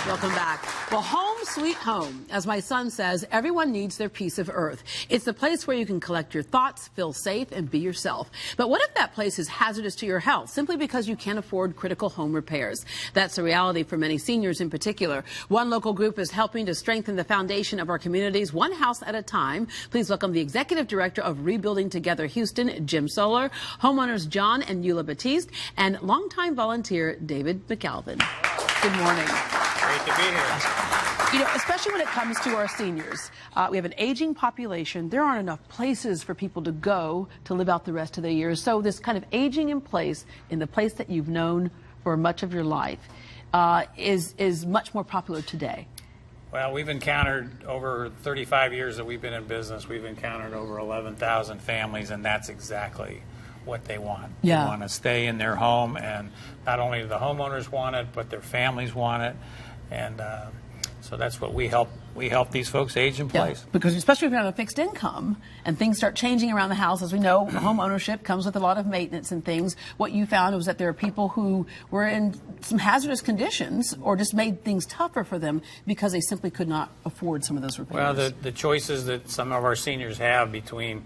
Welcome back. Well, home sweet home. As my son says, everyone needs their piece of earth. It's the place where you can collect your thoughts, feel safe, and be yourself. But what if that place is hazardous to your health simply because you can't afford critical home repairs? That's a reality for many seniors in particular. One local group is helping to strengthen the foundation of our communities, one house at a time. Please welcome the Executive Director of Rebuilding Together Houston, Jim Solar, homeowners John and Eula Batiste, and longtime volunteer David McAlvin. Good morning. Great to be here. You know, especially when it comes to our seniors, we have an aging population. There aren't enough places for people to go to live out the rest of their years. So this kind of aging in place, in the place that you've known for much of your life, is much more popular today. Well, we've encountered over 35 years that we've been in business, we've encountered over 11,000 families, and that's exactly what they want. Yeah. They want to stay in their home, and not only do the homeowners want it, but their families want it. And so that's what we help these folks age in place. Yeah, because especially if you have a fixed income and things start changing around the house, as we know, home ownership comes with a lot of maintenance and things. What you found was that there are people who were in some hazardous conditions or just made things tougher for them because they simply could not afford some of those repairs. Well, the choices that some of our seniors have between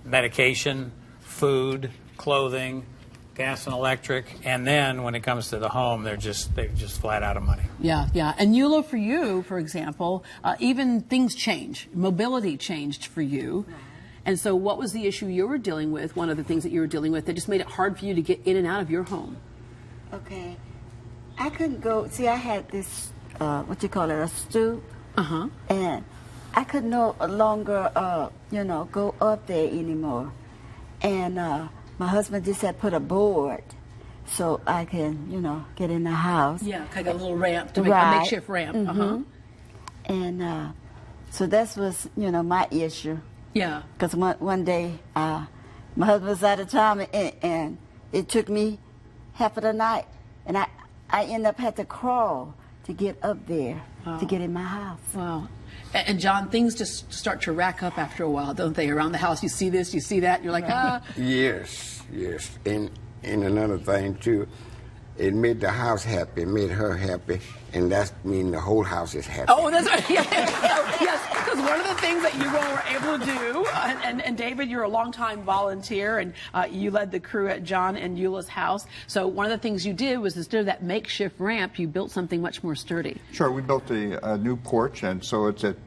medication, food, clothing, gas and electric, and then when it comes to the home, they're just flat out of money. Yeah, yeah. And Eula, for you, for example, even things change. Mobility changed for you. And so what was the issue you were dealing with, one of the things that you were dealing with that just made it hard for you to get in and out of your home? Okay. I couldn't go, see, I had this, what you call it, a stoop. Uh-huh. And I could no longer, you know, go up there anymore. And my husband just had put a board so I can, you know, get in the house. Yeah, kind of a little ramp, to make a makeshift ramp. Mm-hmm. Uh-huh. And so that was, you know, my issue. Yeah. Because one day my husband was out of town, and it took me half of the night. And I ended up had to crawl to get up there to get in my house. Wow. And John, things just start to rack up after a while, don't they? Around the house, you see this, you see that, and you're like, ah. Yes, yes. And another thing, too, it made the house happy, it made her happy, and that means the whole house is happy. Oh, that's right. Yes, because one of the things that you all were able to do, and David, you're a longtime volunteer, and you led the crew at John and Eula's house. So one of the things you did was, instead of that makeshift ramp, you built something much more sturdy. Sure, we built a new porch, and so it's at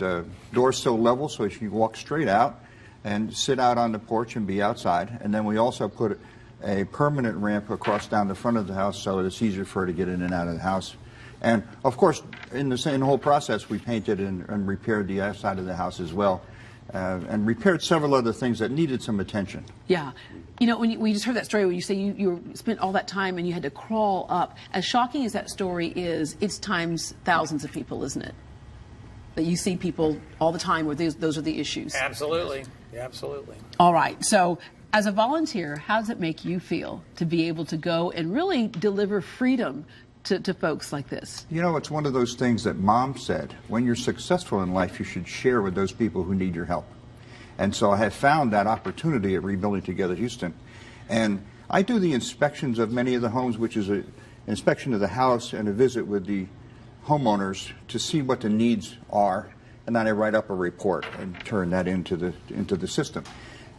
door sill level, so you can walk straight out and sit out on the porch and be outside. And then we also put a permanent ramp across down the front of the house so it's easier for her to get in and out of the house. And of course, in the whole process, we painted and repaired the outside of the house as well, and repaired several other things that needed some attention. Yeah. You know, when we just heard that story where you say you spent all that time and you had to crawl up, as shocking as that story is, it's times thousands of people, isn't it? That you see people all the time where those are the issues. Absolutely. Absolutely. All right. So as a volunteer, how does it make you feel to be able to go and really deliver freedom to folks like this? You know, it's one of those things that Mom said, when you're successful in life, you should share with those people who need your help. And so I have found that opportunity at Rebuilding Together Houston. And I do the inspections of many of the homes, which is an inspection of the house and a visit with the homeowners to see what the needs are. And then I write up a report and turn that into the system.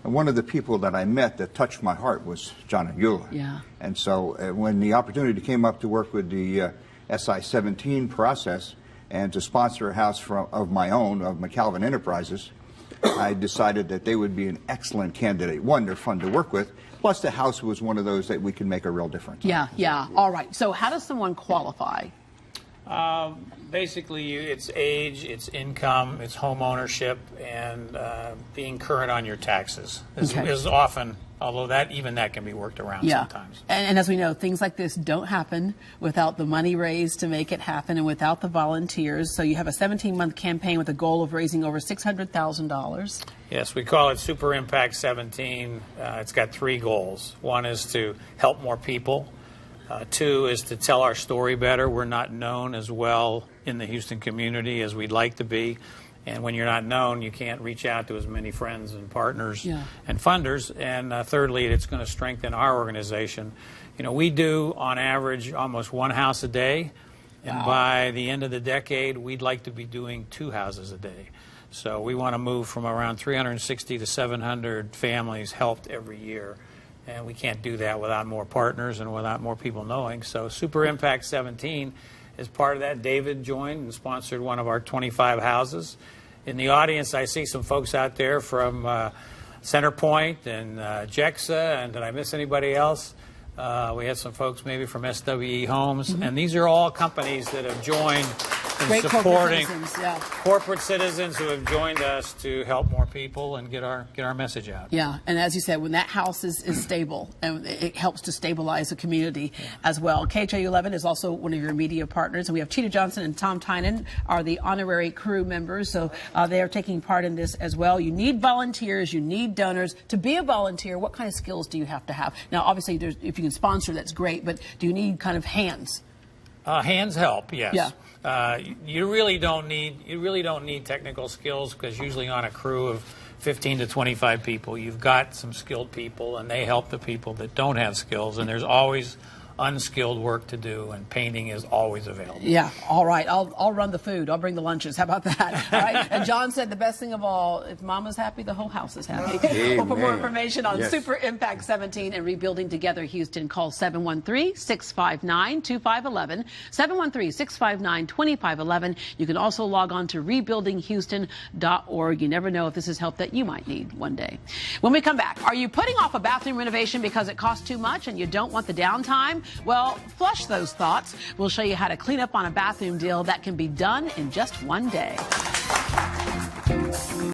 And one of the people that I met that touched my heart was John and Eula. Yeah. And so when the opportunity came up to work with the SI-17 process and to sponsor a house of my own, of McAlvin Enterprises, I decided that they would be an excellent candidate. One, they're fun to work with, plus the house was one of those that we can make a real difference. Yeah, yeah. All right. So how does someone qualify? Basically, it's age, it's income, it's home ownership, and being current on your taxes is often, although that can be worked around sometimes. And as we know, things like this don't happen without the money raised to make it happen and without the volunteers. So you have a 17-month campaign with a goal of raising over $600,000. Yes, we call it Super Impact 17. It's got 3 goals. One is to help more people. 2 is to tell our story better. We're not known as well in the Houston community as we'd like to be. And when you're not known, you can't reach out to as many friends and partners and funders. And thirdly, it's going to strengthen our organization. You know, we do, on average, almost 1 house a day. And by the end of the decade, we'd like to be doing 2 houses a day. So we want to move from around 360 to 700 families helped every year. And we can't do that without more partners and without more people knowing. So Super Impact 17 is part of that. David joined and sponsored one of our 25 houses. In the audience, I see some folks out there from Centerpoint and JEXA, and did I miss anybody else? We had some folks maybe from SWE Homes, and these are all companies that have joined in supporting corporate citizens who have joined us to help more people and get our message out. Yeah, and as you said, when that house is stable, and it helps to stabilize the community as well. KHOU11 is also one of your media partners, and we have Cheetah Johnson and Tom Tynan are the honorary crew members, so they are taking part in this as well. You need volunteers, you need donors. To be a volunteer, what kind of skills do you have to have? Now, obviously, if you can sponsor, that's great, but do you need kind of hands? Hands help, yes. Yeah. You really don't need technical skills, because usually on a crew of 15 to 25 people, you've got some skilled people, and they help the people that don't have skills. And there's always unskilled work to do, and painting is always available. Yeah, all right. I'll run the food. I'll bring the lunches. How about that? All right. And John said the best thing of all, if Mama's happy, the whole house is happy. Well, for more information on Super Impact 17 and Rebuilding Together Houston, call 713-659-2511, 713-659-2511. You can also log on to rebuildinghouston.org. You never know if this is help that you might need one day. When we come back, are you putting off a bathroom renovation because it costs too much and you don't want the downtime? Well, flush those thoughts. We'll show you how to clean up on a bathroom deal that can be done in just one day.